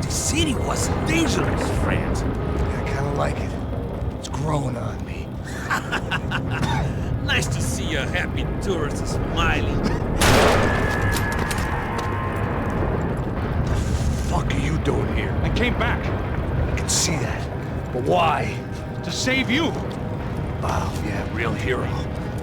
The city wasn't dangerous, friend. I kinda like it. It's growing on me. Nice to see a happy tourist smiling. What the fuck are you doing here? I came back I can see that. But why? to save you. Oh, yeah, real hero.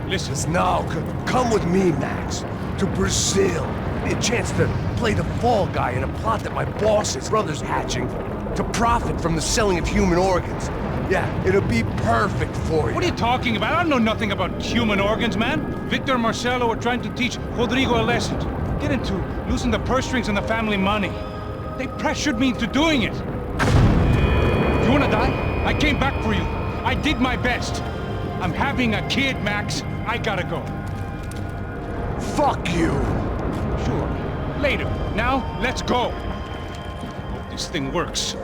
Listen, No, come with me, Max. To Brazil. Be a chance to play the fall guy in a plot that my boss's brother's hatching to profit from the selling of human organs. Yeah, it'll be perfect for you. what are you talking about? I don't know nothing about human organs, man. Victor and Marcelo were trying to teach Rodrigo a lesson. Get into losing the purse strings and the family money. They pressured me into doing it. You wanna die? I came back for you. I did my best. I'm having a kid, Max. I gotta go. Fuck you! Sure. Later. Now, let's go. Hope this thing works.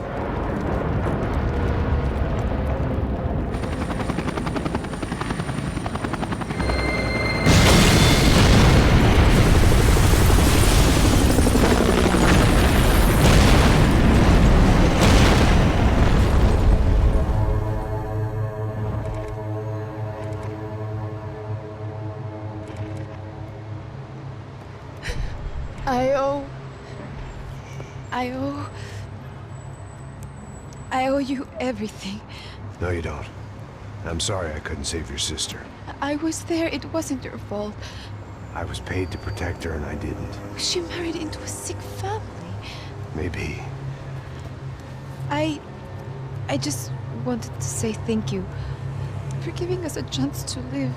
I owe you everything. No, you don't. I'm sorry I couldn't save your sister. I was there. It wasn't your fault. I was paid to protect her and I didn't. She married into a sick family. Maybe. I just wanted to say thank you for giving us a chance to live.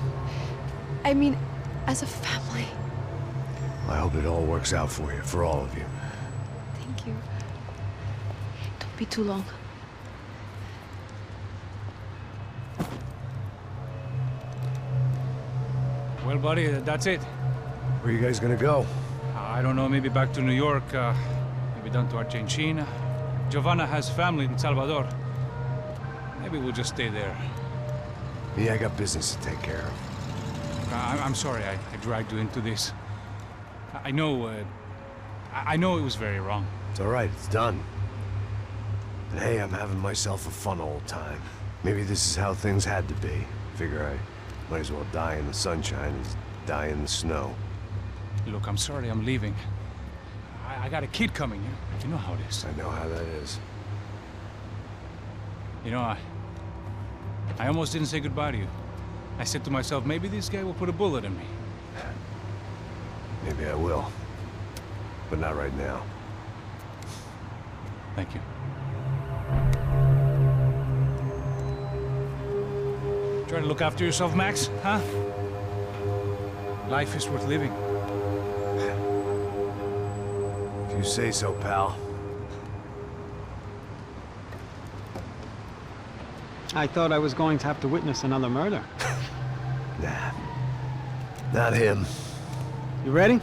I mean, as a family. I hope it all works out for you, for all of you. Thank you. Don't be too long. Well, buddy, that's it. Where are you guys gonna go? I don't know, maybe back to New York, maybe down to Argentina. Giovanna has family in Salvador. Maybe we'll just stay there. Me, I got business to take care of. I'm sorry I dragged you into this. I know it was very wrong. It's all right, it's done. And hey, I'm having myself a fun old time. Maybe this is how things had to be. Figure I might as well die in the sunshine as die in the snow. Look, I'm sorry I'm leaving. I got a kid coming. You know how it is. I know how that is. You know, I almost didn't say goodbye to you. I said to myself, maybe this guy will put a bullet in me. Maybe I will. But not right now. Thank you. Try to look after yourself, Max, huh? Life is worth living. If you say so, pal. I thought I was going to have to witness another murder. Nah. Not him. You ready?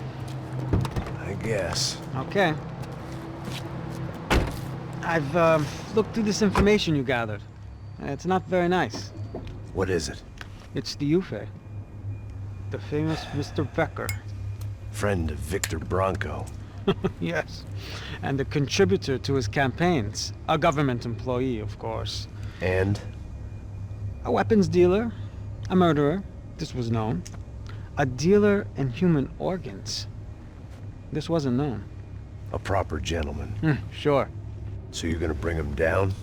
I guess. Okay. I've looked through this information you gathered. It's not very nice. What is it? It's the Ufe. The famous Mr. Becker. Friend of Victor Bronco. Yes. And a contributor to his campaigns. A government employee, of course. And? A weapons dealer. A murderer. This was known. A dealer in human organs. This wasn't known. A proper gentleman. Sure. So you're gonna bring him down?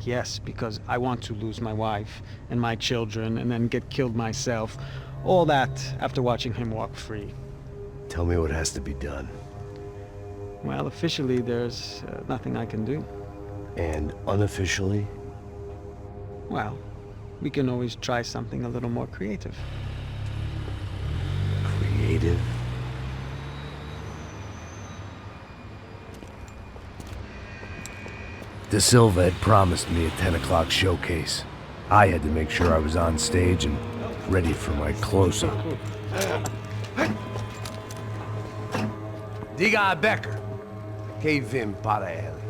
Yes, because I want to lose my wife and my children and then get killed myself. All that after watching him walk free. Tell me what has to be done. Well, officially there's nothing I can do. And unofficially? Well, we can always try something a little more creative. Creative? De Silva had promised me a 10 o'clock showcase. I had to make sure I was on stage and ready for my close-up. Diga Becker. Que vim para ele.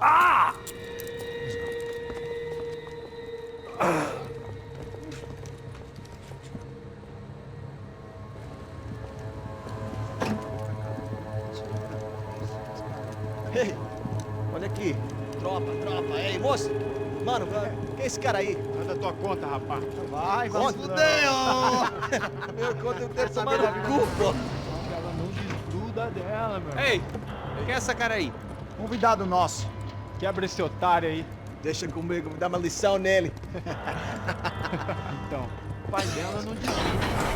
Ah! Tropa. Ei, moço. Mano, quem é esse cara aí? Manda tua conta, rapaz. Vai fudeu! Meu conta eu quero saber no cu, pô. Ela não desgruda dela, meu. Ei, quem é essa cara aí? Convidado nosso. Quebra esse otário aí. Deixa comigo, vou dar uma lição nele. Então, o pai dela não desgruda.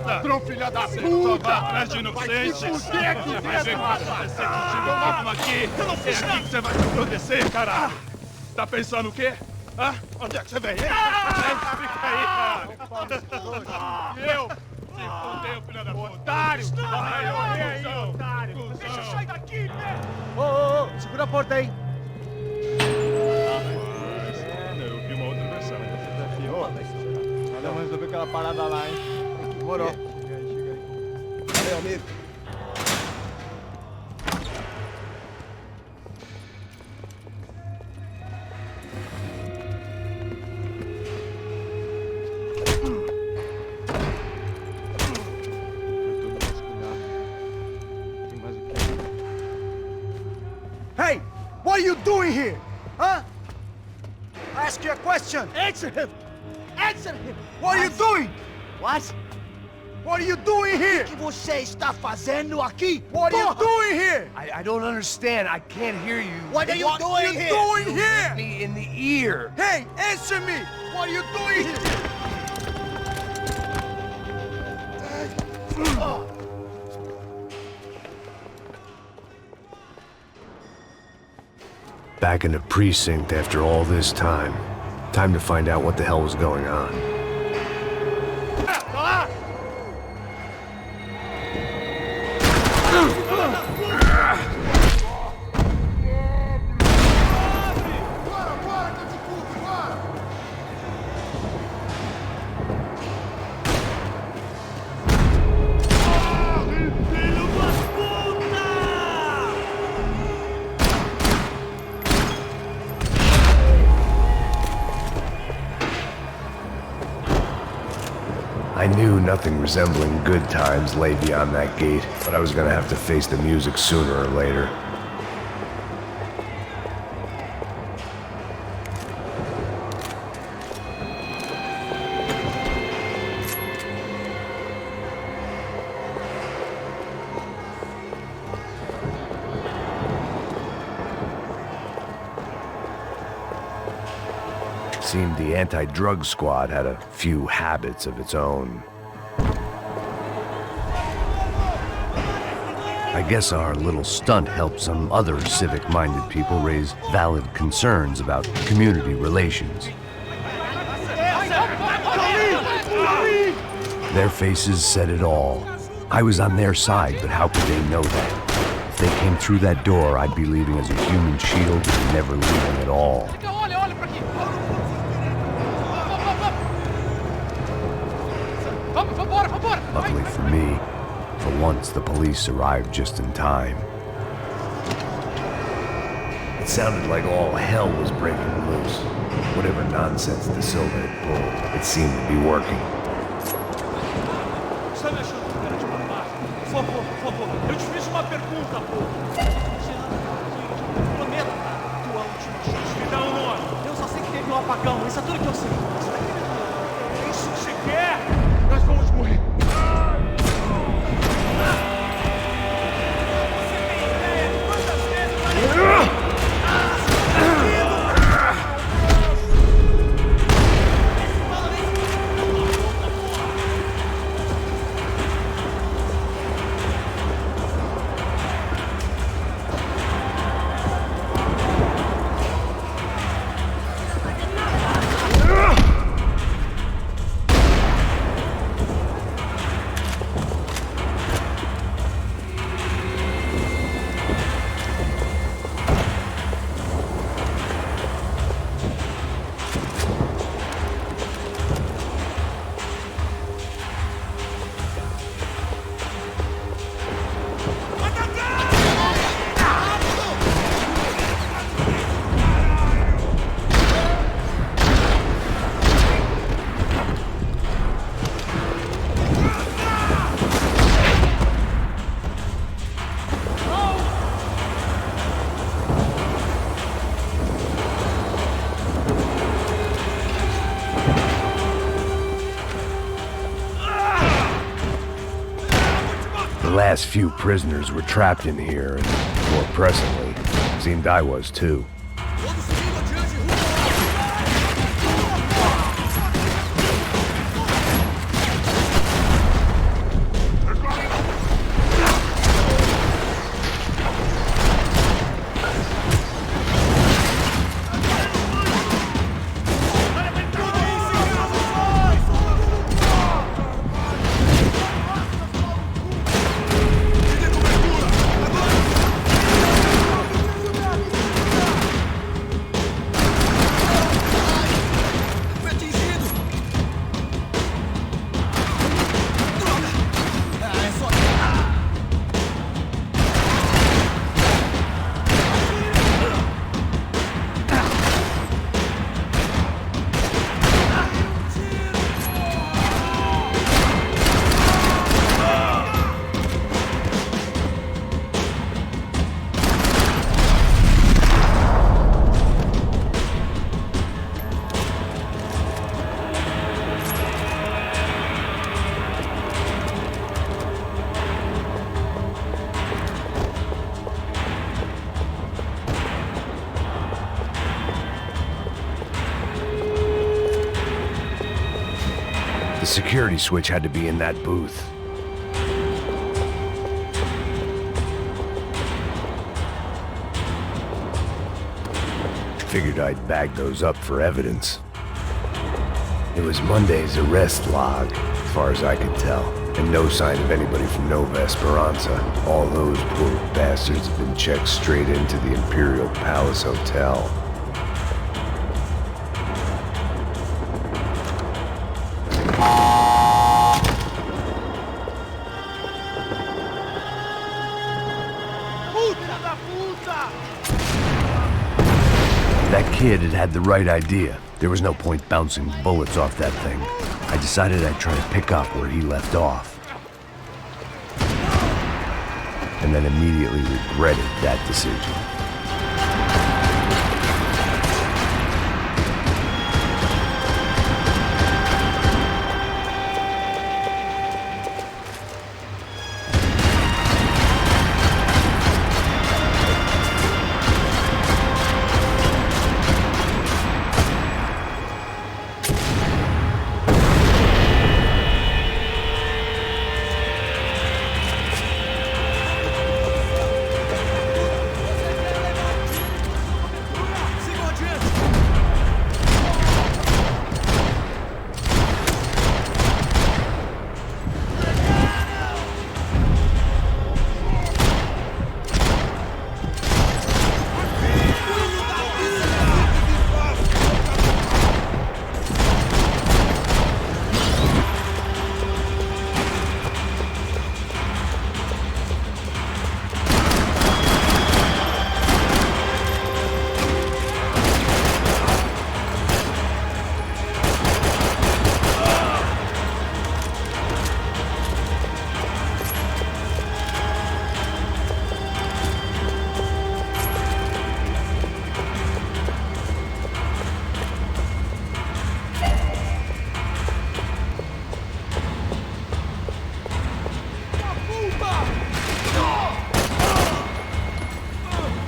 Ladrão, filha da puta! Vai atrás de inocente! Vai ver o que vai acontecer contigo mesmo aqui! É aqui que você vai se acontecer, caralho! Tá pensando o quê? Hã? Onde é que você vem? Fica aí, cara! Eu? Se fodeu, filha da puta! Otário! Vai, aí, otário! Deixa eu sair daqui, velho! Ô, segura a porta aí. Eu vi uma outra versão. Vamos resolver aquela parada lá, hein? Demorou. Chega aí. Valeu, amigo. Hey! What are you doing here? Huh? I ask you a question. Answer him! Answer him! What are you doing? What? What are you doing here? O que você está fazendo aqui? What are you Porra! doing here? I don't understand. I can't hear you. What are you doing here? doing You here? hit Me in the ear. Hey, answer me. What are you doing here? Back in the precinct after all this time. Time to find out what the hell was going on. I knew nothing resembling good times lay beyond that gate, but I was gonna have to face the music sooner or later. Seemed the anti-drug squad had a few habits of its own. I guess our little stunt helped some other civic-minded people raise valid concerns about community relations. Their faces said it all. I was on their side, but how could they know that? If they came through that door, I'd be leaving as a human shield and never leaving at all. Luckily for me, for once the police arrived just in time. It sounded like all hell was breaking loose. Whatever nonsense De Silva had pulled, it seemed to be working. Está me achando cara de babaca? Por favor, eu te fiz uma pergunta, pô. Prometa, tua última chance. Me dá um nome. Eu só sei que teve um apagão, isso é tudo que eu sei. É isso que você quer? Nós vamos morrer. last few prisoners were trapped in here, and more pressingly, seemed I was too. The security switch had to be in that booth. Figured I'd bag those up for evidence. It was Monday's arrest log, as far as I could tell, and no sign of anybody from Nova Esperanza. All those poor bastards have been checked straight into the Imperial Palace Hotel. That kid had the right idea. There was no point bouncing bullets off that thing. I decided I'd try to pick up where he left off. And then immediately regretted that decision.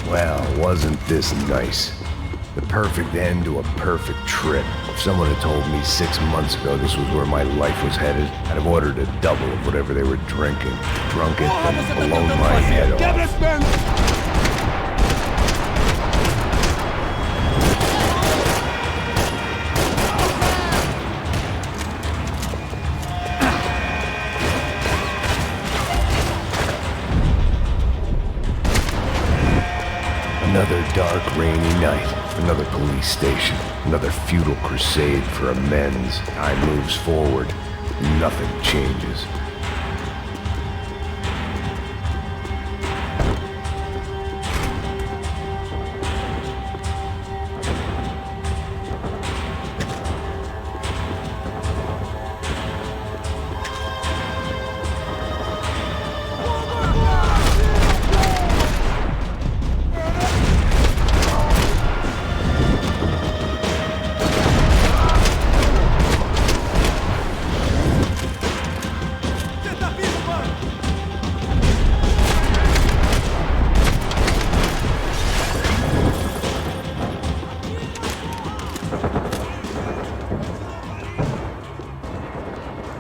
Well, wasn't this nice? The perfect end to a perfect trip. If someone had told me 6 months ago this was where my life was headed, I'd have ordered a double of whatever they were drinking, drunk it, and blown my head off. Another dark, rainy night, another police station, another futile crusade for amends. Time moves forward, nothing changes.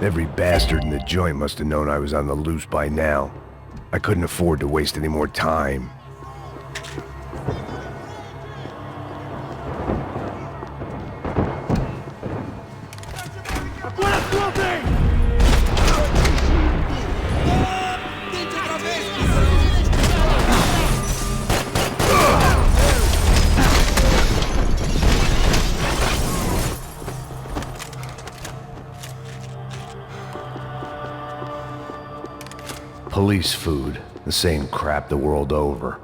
Every bastard in the joint must have known I was on the loose by now. I couldn't afford to waste any more time. Police food, the same crap the world over.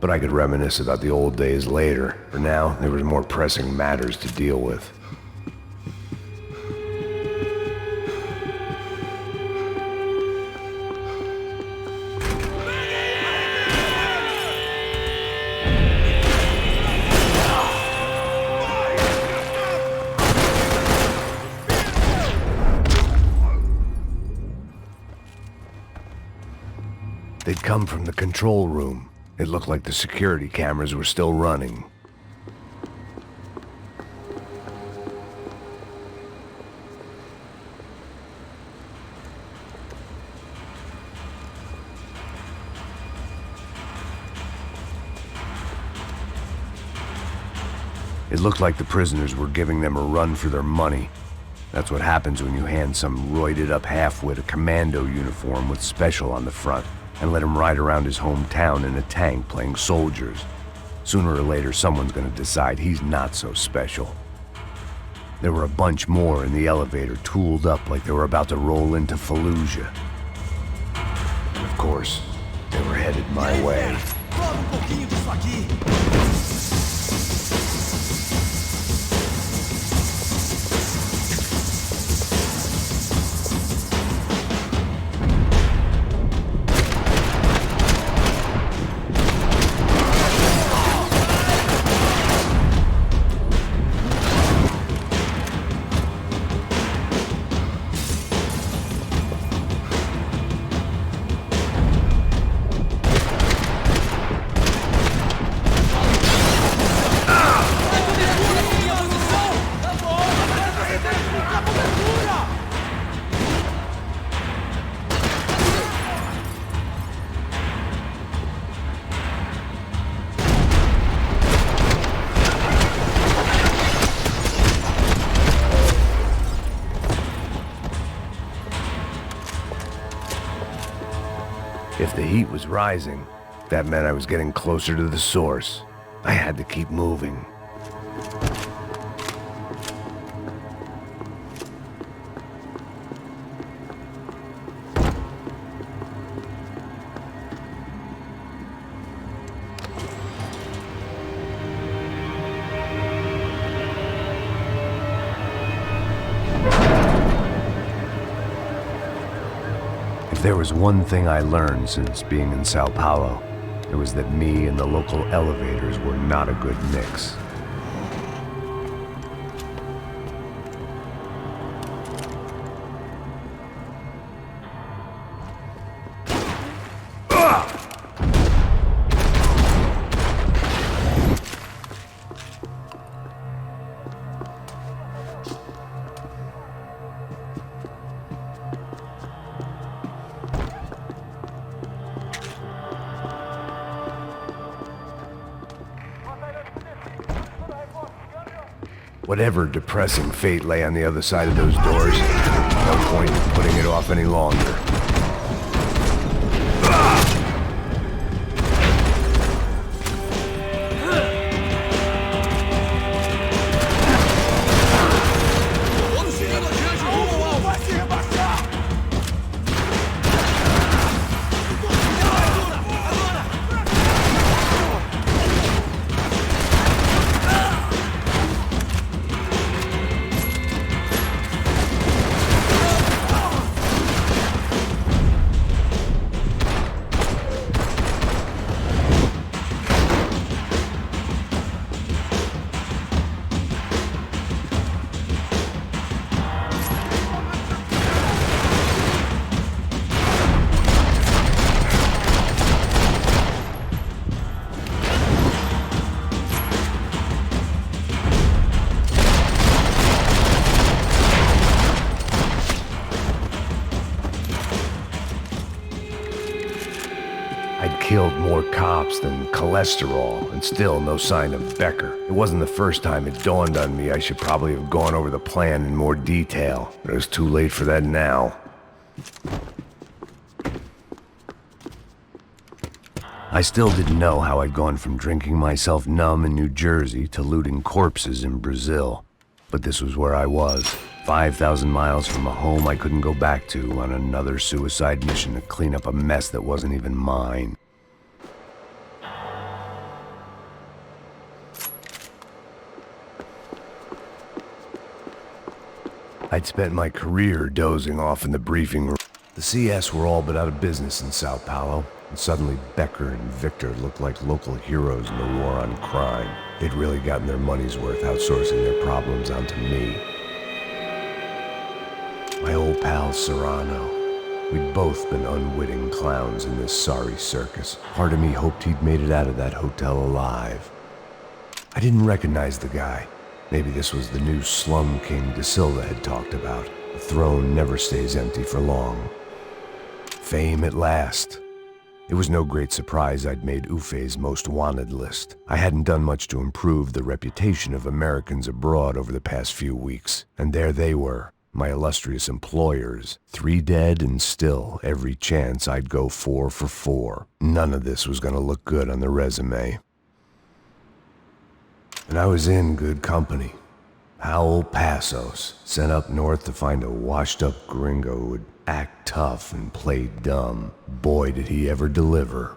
But I could reminisce about the old days later. For now, there was more pressing matters to deal with. They'd come from the control room. It looked like the security cameras were still running. It looked like the prisoners were giving them a run for their money. That's what happens when you hand some roided-up halfwit a commando uniform with special on the front and let him ride around his hometown in a tank playing soldiers. Sooner or later, someone's gonna decide he's not so special. There were a bunch more in the elevator, tooled up like they were about to roll into Fallujah. And of course, they were headed my way. If the heat was rising, that meant I was getting closer to the source. I had to keep moving. If there was one thing I learned since being in Sao Paulo, it was that me and the local elevators were not a good mix. Whatever depressing fate lay on the other side of those doors, no point in putting it off any longer. dust and cholesterol, and still no sign of Becker. It wasn't the first time it dawned on me I should probably have gone over the plan in more detail, but it's too late for that now. I still didn't know how I'd gone from drinking myself numb in New Jersey to looting corpses in Brazil. But this was where I was, 5,000 miles from a home I couldn't go back to, on another suicide mission to clean up a mess that wasn't even mine. I'd spent my career dozing off in the briefing room. The CS were all but out of business in Sao Paulo, and suddenly Becker and Victor looked like local heroes in the war on crime. They'd really gotten their money's worth outsourcing their problems onto me. My old pal Serrano. We'd both been unwitting clowns in this sorry circus. Part of me hoped he'd made it out of that hotel alive. I didn't recognize the guy. Maybe this was the new slum king De Silva had talked about. The throne never stays empty for long. Fame at last. It was no great surprise I'd made Ufe's most wanted list. I hadn't done much to improve the reputation of Americans abroad over the past few weeks. And there they were, my illustrious employers. 3 dead and still every chance I'd go 4 for 4. None of this was gonna look good on the resume. And I was in good company. Howell Passos, sent up north to find a washed-up gringo who would act tough and play dumb. Boy, did he ever deliver.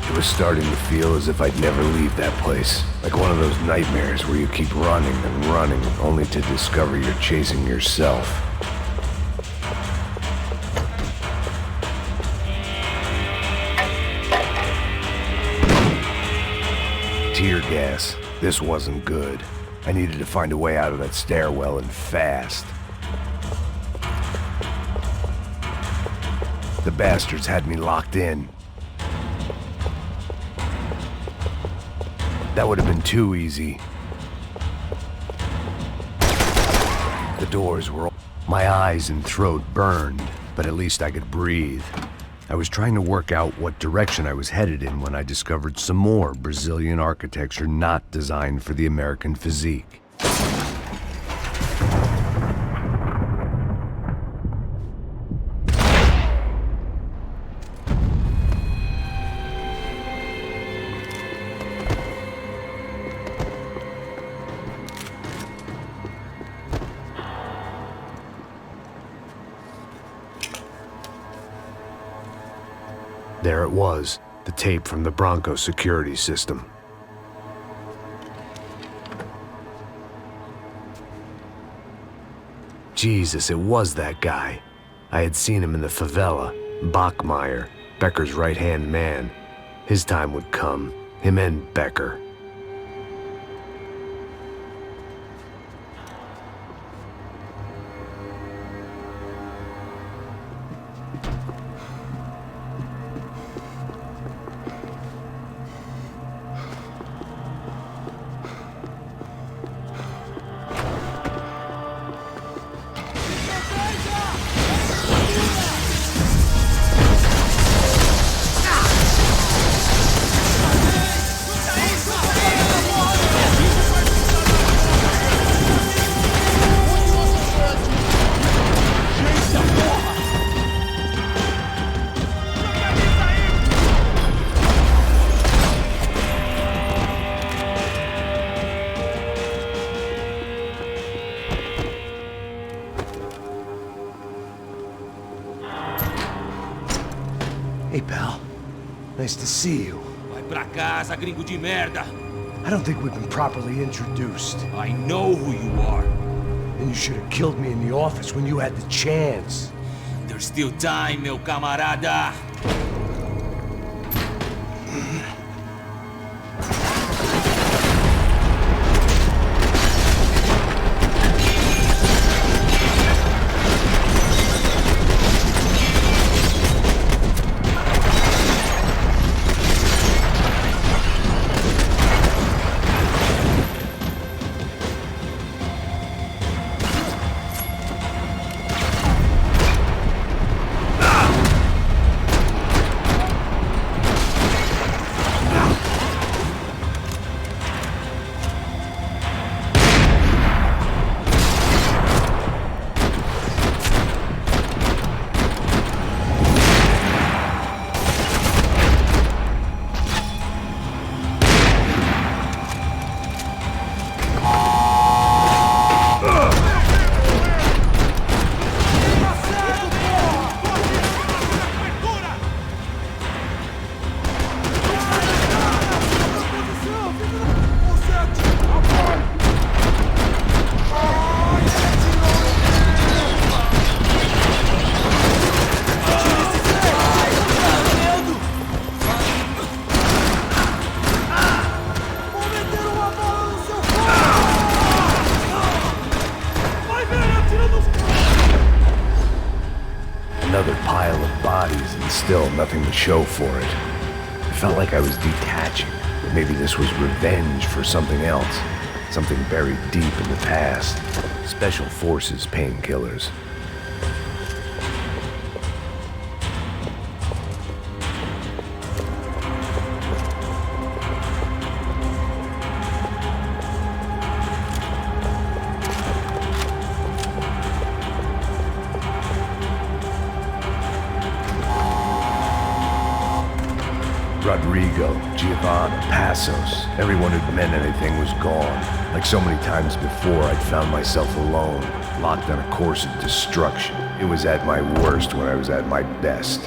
It was starting to feel as if I'd never leave that place. Like one of those nightmares where you keep running and running, only to discover you're chasing yourself. Tear gas. This wasn't good. I needed to find a way out of that stairwell and fast. The bastards had me locked in. That would have been too easy. The doors were... My eyes and throat burned, but at least I could breathe. I was trying to work out what direction I was headed in when I discovered some more Brazilian architecture not designed for the American physique. There it was, the tape from the Bronco security system. Jesus, it was that guy. I had seen him in the favela, Bachmeyer, Becker's right-hand man. His time would come, him and Becker. Hey, pal. Nice to see you. Vai pra casa, gringo de merda. I don't think we've been properly introduced. I know who you are. And you should have killed me in the office when you had the chance. There's still time, meu camarada. Another pile of bodies and still nothing to show for it. It felt like I was detaching. Maybe this was revenge for something else. Something buried deep in the past. Special Forces painkillers. Rodrigo, Giovanna, Passos, everyone who'd meant anything was gone. Like so many times before, I'd found myself alone, locked on a course of destruction. It was at my worst when I was at my best.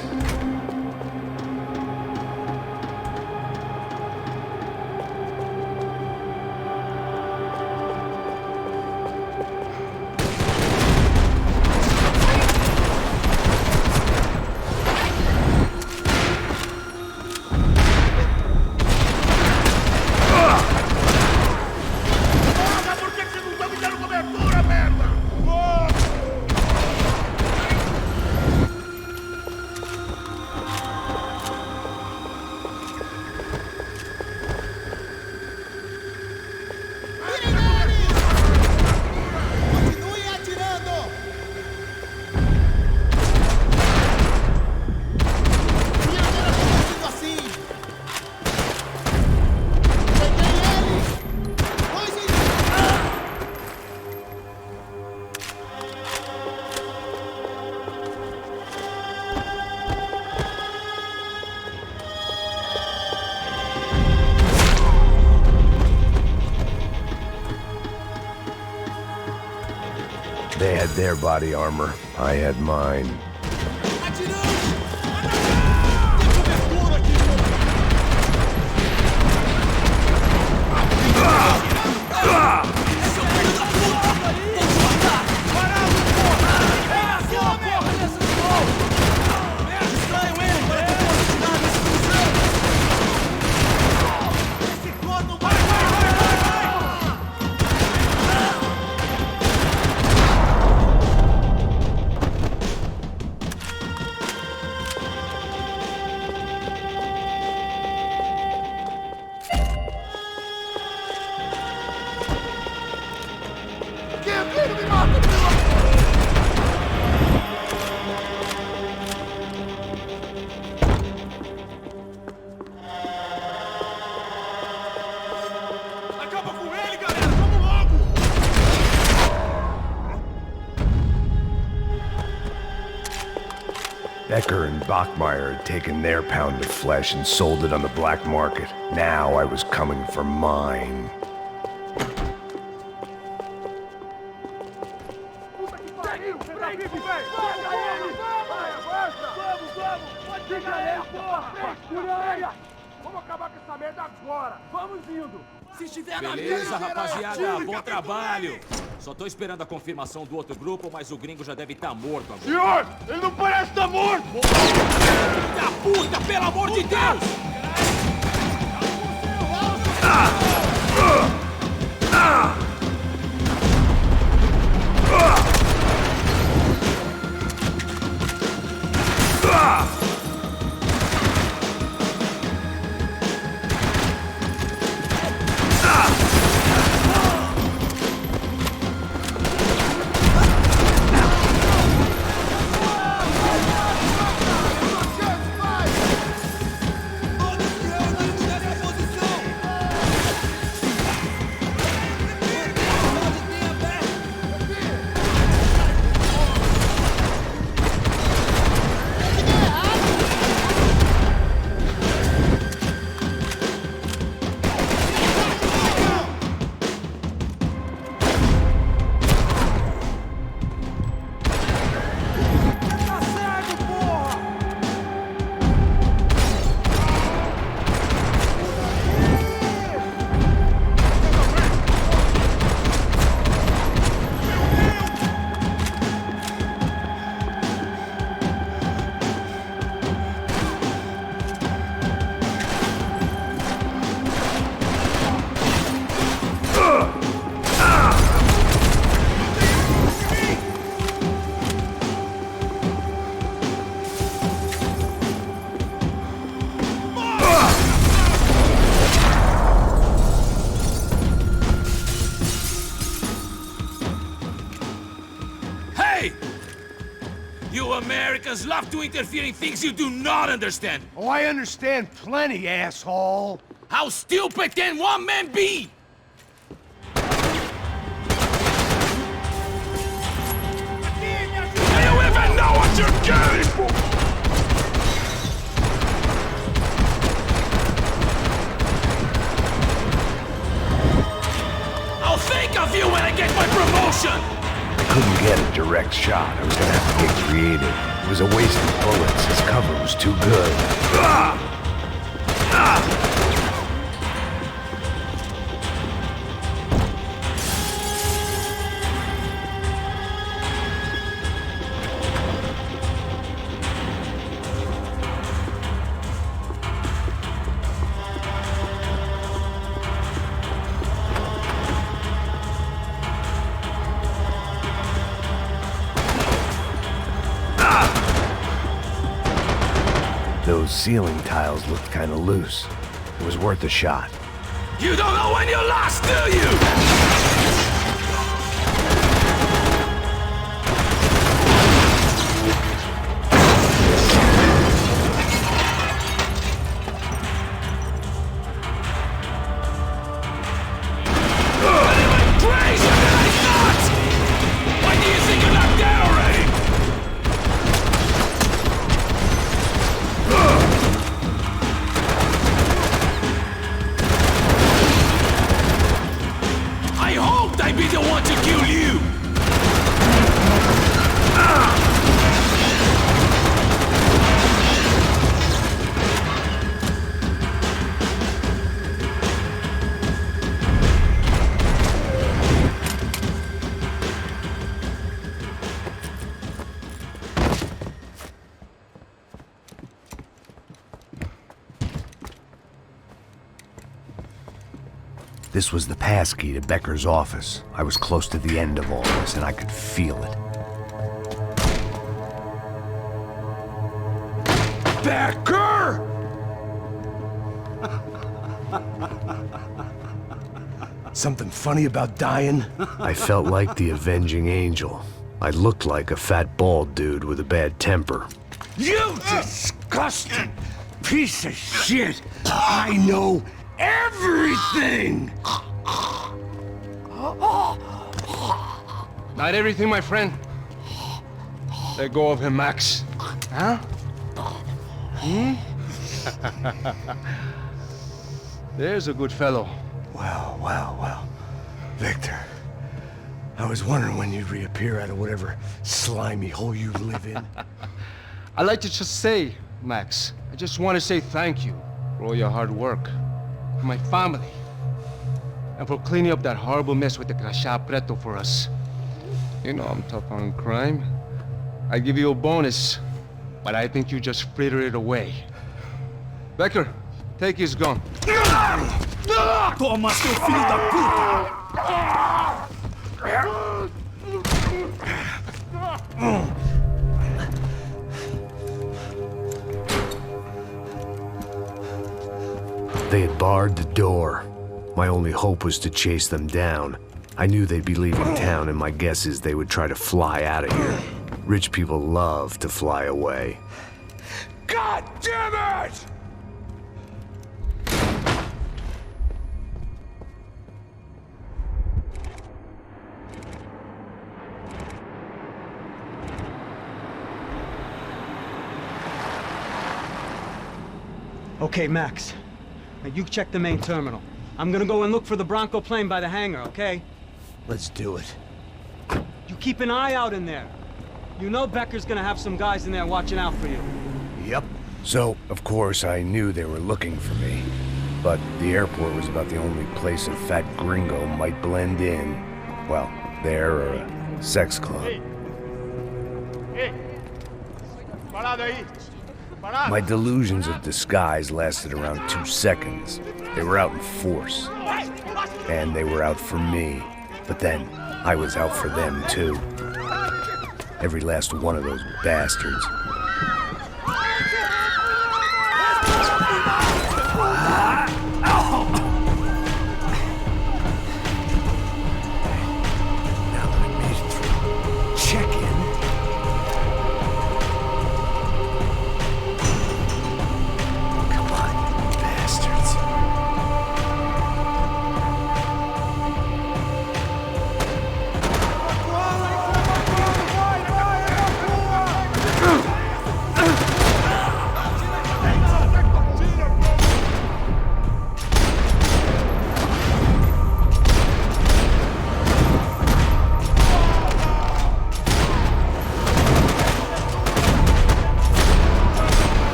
They had their body armor. I had mine. Becker and Bachmeyer had taken their pound of flesh and sold it on the black market. Now I was coming for mine. Vamos, vamos! Pode ficar aí, porra! Frescura! Vamos acabar com essa merda agora! Vamos indo! Se estiver na Beleza, mesa, rapaziada. Bom trabalho. Só tô esperando a confirmação do outro grupo, mas o gringo já deve estar morto agora. Senhor! Ele não parece estar morto! Filho da puta, pelo amor de Deus! You Americans love to interfere in things you do not understand. Oh, I understand plenty, asshole! How stupid can one man be? Do you even know what you're getting for? I'll think of you when I get my promotion! I couldn't get a direct shot. I was gonna have to get creative. It was a waste of bullets. His cover was too good. Those ceiling tiles looked kinda loose. It was worth a shot. You don't know when you're lost, do you? I'd be the one to kill you! This was the passkey to Becker's office. I was close to the end of all this, and I could feel it. Becker! Something funny about dying? I felt like the avenging angel. I looked like a fat bald dude with a bad temper. You disgusting piece of shit! I know everything! Not everything, my friend. Let go of him, Max. Huh? There's a good fellow. Well. Victor, I was wondering when you'd reappear out of whatever slimy hole you live in. I'd like to just say, Max, I just want to say thank you for all your hard work, for my family, and for cleaning up that horrible mess with the crachá preto for us. You know I'm tough on crime. I give you a bonus, but I think you just fritter it away. Becker, take his gun. Toma, seu filho da puta! They had barred the door. My only hope was to chase them down. I knew they'd be leaving town, and my guess is they would try to fly out of here. Rich people love to fly away. God damn it! Okay, Max. Now you check the main terminal. I'm gonna go and look for the Bronco plane by the hangar, okay? Let's do it. You keep an eye out in there. You know Becker's gonna have some guys in there watching out for you. Yep. So, of course, I knew they were looking for me. But the airport was about the only place a fat gringo might blend in. Well, there or a sex club. Ei! Parado aí! Parado! My delusions of disguise lasted around 2 seconds. They were out in force. And they were out for me. But then, I was out for them too. Every last one of those bastards.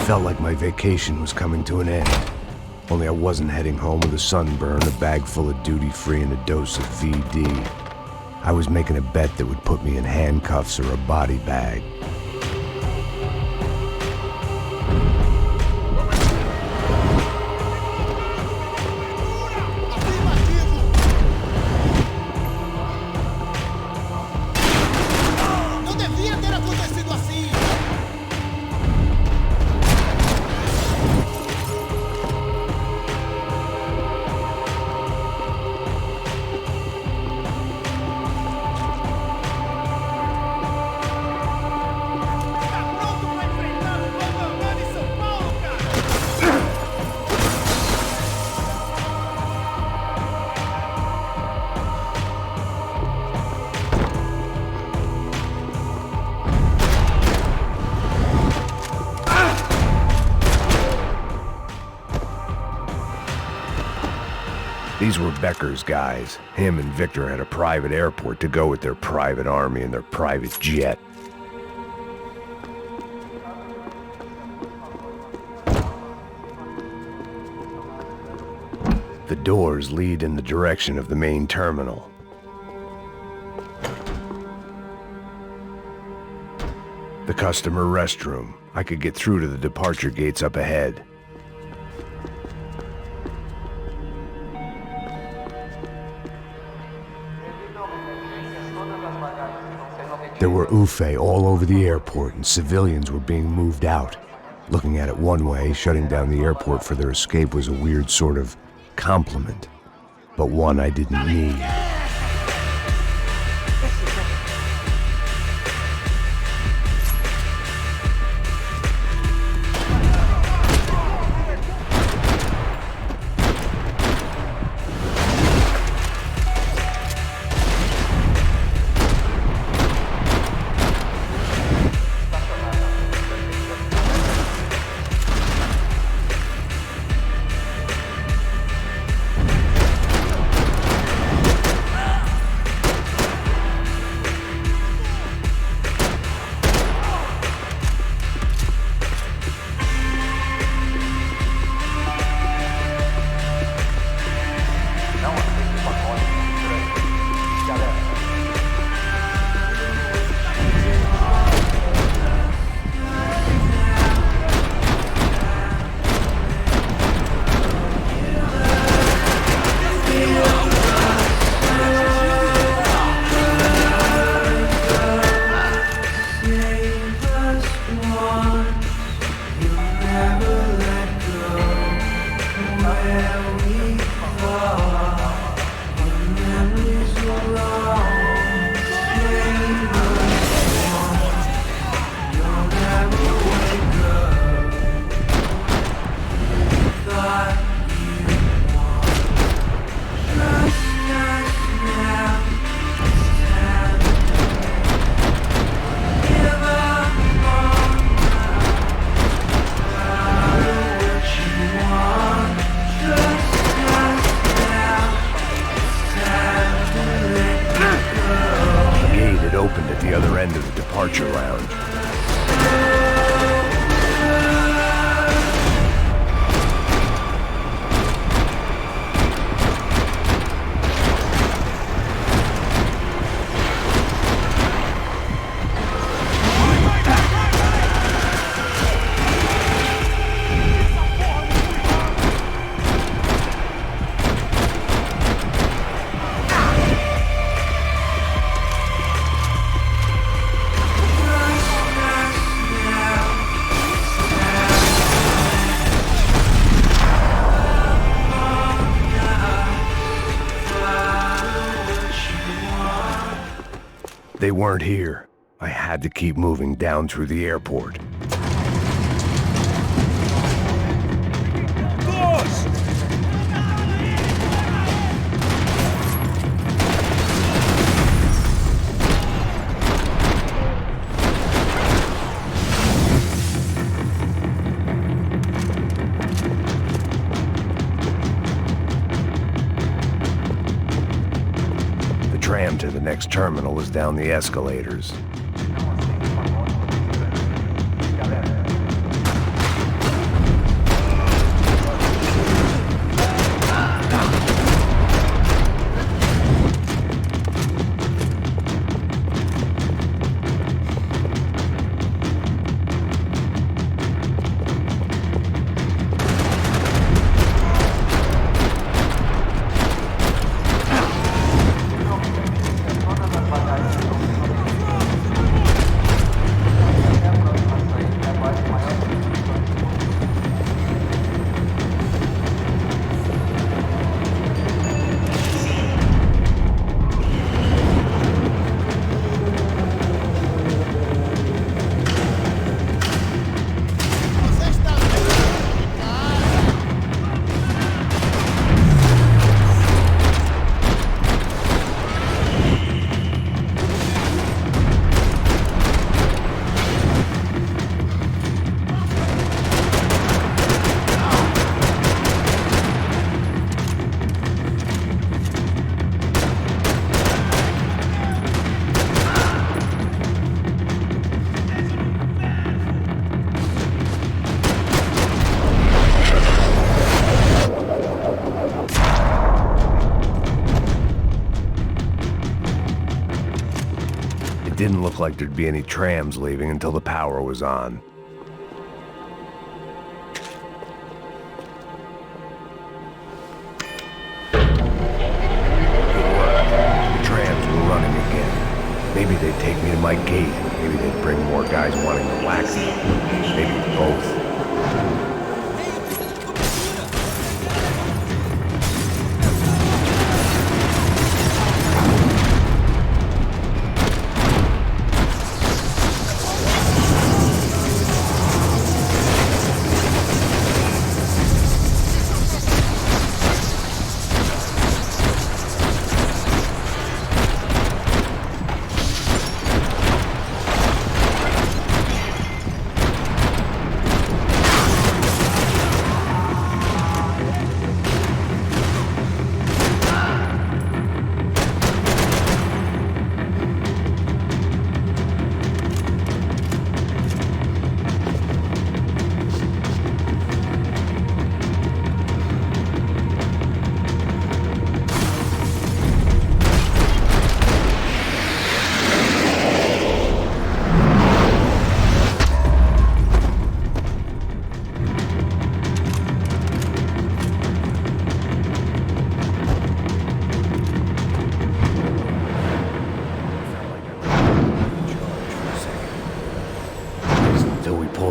Felt like my vacation was coming to an end. Only I wasn't heading home with a sunburn, a bag full of duty-free, and a dose of VD. I was making a bet that would put me in handcuffs or a body bag. These were Becker's guys. Him and Victor had a private airport to go with their private army and their private jet. The doors lead in the direction of the main terminal. The customer restroom. I could get through to the departure gates up ahead. There were UFE all over the airport, and civilians were being moved out. Looking at it one way, shutting down the airport for their escape was a weird sort of compliment, but one I didn't need. They weren't here. I had to keep moving down through the airport. The tram to the next terminal was down the escalators. didn't look like there'd be any trams leaving until the power was on. Maybe they'd take me to my gate. Maybe they'd bring more guys wanting to whack me. Maybe both.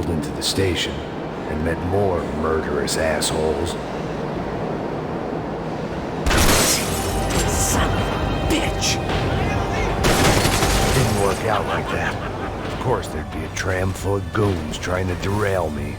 Into the station and met more murderous assholes. Son of a bitch! Didn't work out like that. Of course there'd be a tram full of goons trying to derail me.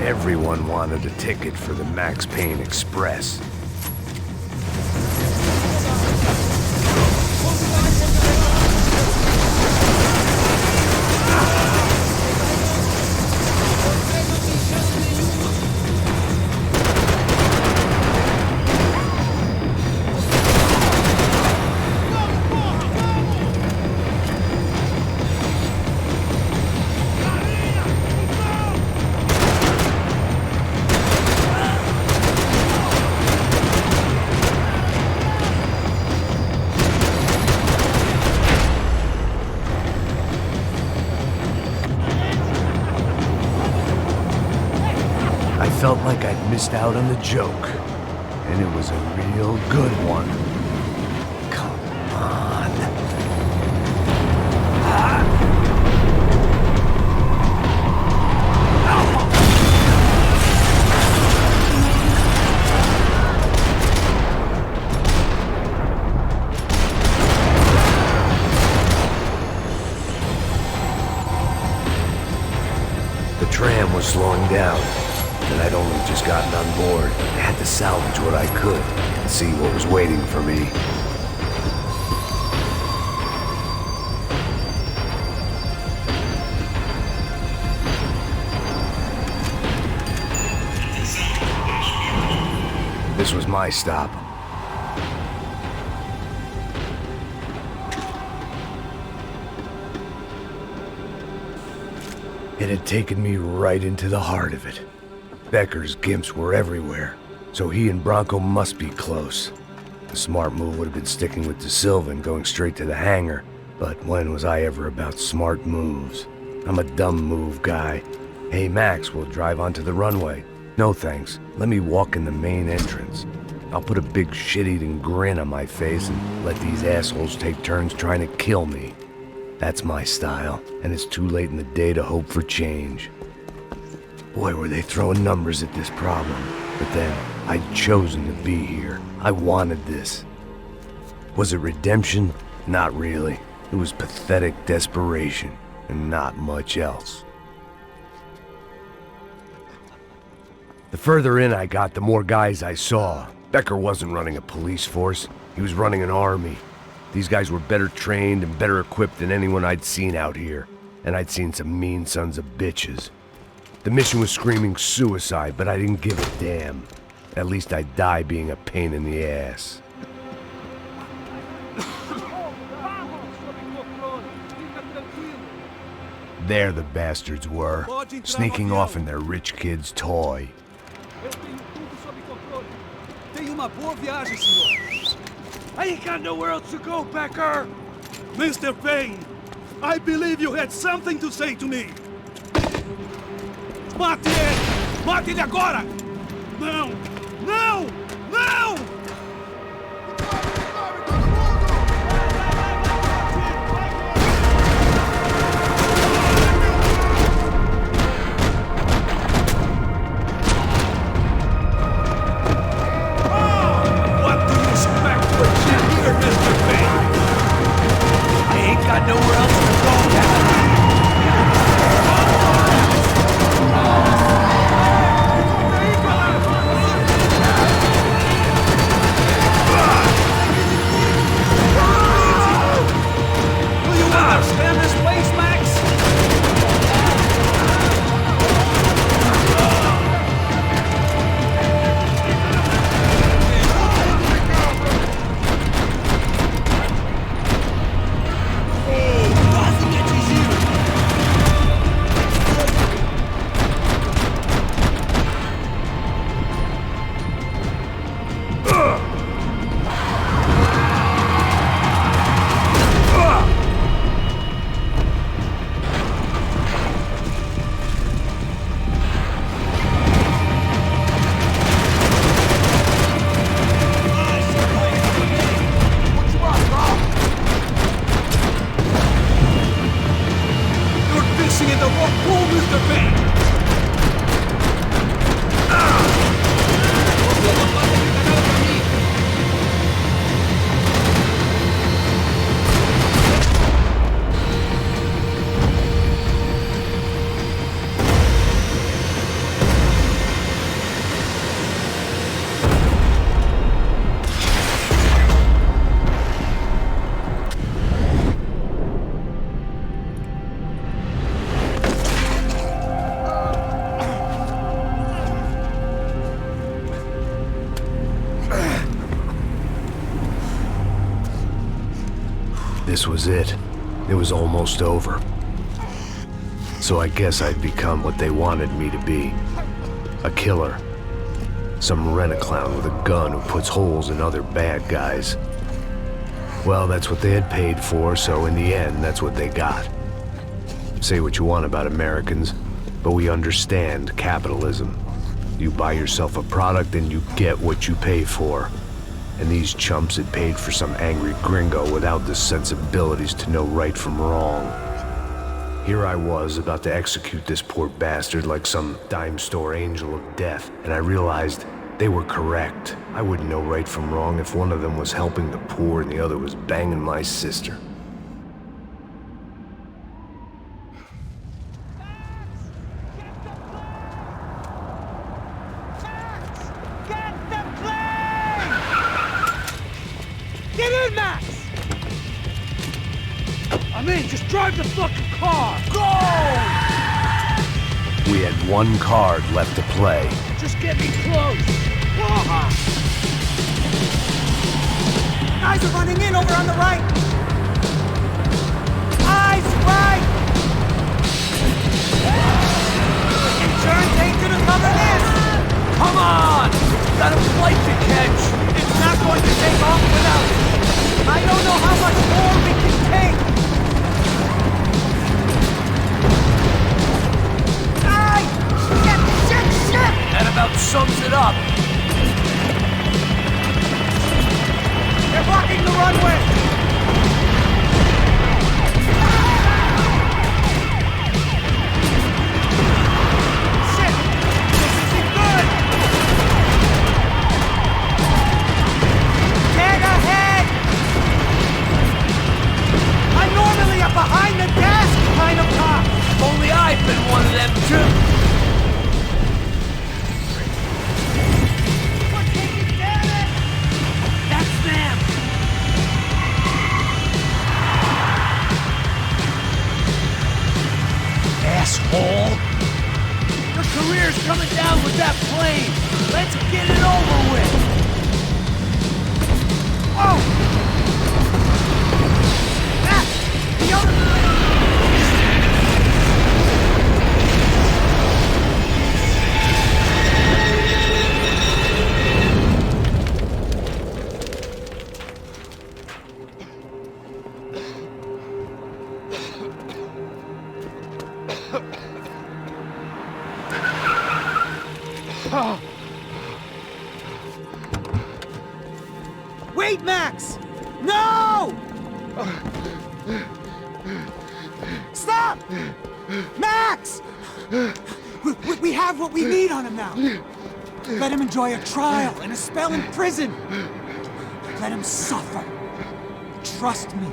Everyone wanted a ticket for the Max Payne Express. I felt like I'd missed out on the joke, and it was a real good one. Come on. The tram was slowing down. And I'd only just gotten on board. I had to salvage what I could and see what was waiting for me. This was my stop. It had taken me right into the heart of it. Becker's gimps were everywhere, so he and Bronco must be close. The smart move would have been sticking with De Silva and going straight to the hangar. But when was I ever about smart moves? I'm a dumb move guy. Hey Max, we'll drive onto the runway. No thanks. Let me walk in the main entrance. I'll put a big shit-eating grin on my face and let these assholes take turns trying to kill me. That's my style, and it's too late in the day to hope for change. Boy, were they throwing numbers at this problem. But then, I'd chosen to be here. I wanted this. Was it redemption? Not really. It was pathetic desperation, and not much else. The further in I got, the more guys I saw. Becker wasn't running a police force. He was running an army. These guys were better trained and better equipped than anyone I'd seen out here. And I'd seen some mean sons of bitches. The mission was screaming suicide, but I didn't give a damn. At least I'd die being a pain in the ass. There the bastards were, sneaking off in their rich kid's toy. I ain't got nowhere else to go, Becker! Mr. Payne, I believe you had something to say to me. Mate ele! Mate ele agora! Não! Não! Não! Nowhere else to go, Will you understand this place, Max? This was it. It was almost over. So I guess I'd become what they wanted me to be. A killer. Some rent-a-clown with a gun who puts holes in other bad guys. Well, that's what they had paid for, so in the end, that's what they got. Say what you want about Americans, but we understand capitalism. You buy yourself a product and you get what you pay for. And these chumps had paid for some angry gringo without the sensibilities to know right from wrong. Here I was, about to execute this poor bastard like some dime store angel of death, and I realized they were correct. I wouldn't know right from wrong if one of them was helping the poor and the other was banging my sister. I'm in! Just drive the fucking car! Go! We had one card left to play. Just get me close! Guys are running in over on the right! Eyes right! Insurance ain't gonna cover this! Come on! Got a flight to catch! It's not going going to take off without it. I don't know how much more we can take. Aye! Shit! That about sums it up. They're blocking the runway! Shit! This isn't good! Tag ahead! I'm normally a behind the desk kind of cop! Only I've been one of them too. We're taking damage! That's them. Asshole. Your career's coming down with that plane. Let's get it over with. Oh! Ah! The other... Wait, Max! No! Stop! Max! We have what we need on him now. Let him enjoy a trial and a spell in prison. Let him suffer. Trust me.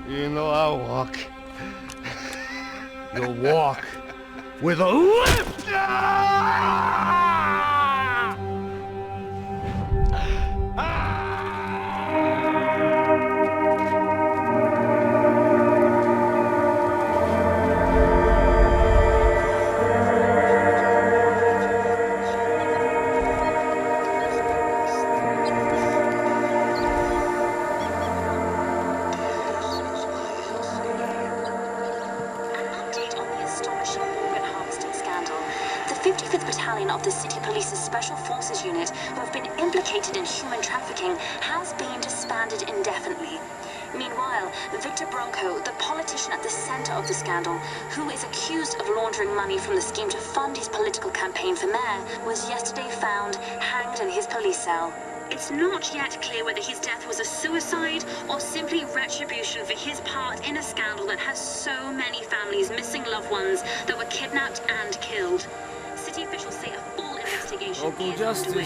You know I'll walk. You'll walk with a lift! The 55th Battalion of the City Police's Special Forces Unit, who have been implicated in human trafficking, has been disbanded indefinitely. Meanwhile, Victor Bronco, the politician at the center of the scandal, who is accused of laundering money from the scheme to fund his political campaign for mayor, was yesterday found hanged in his police cell. It's not yet clear whether his death was a suicide or simply retribution for his part in a scandal that has so many families missing loved ones that were kidnapped and killed. City officials say a full investigation is underway.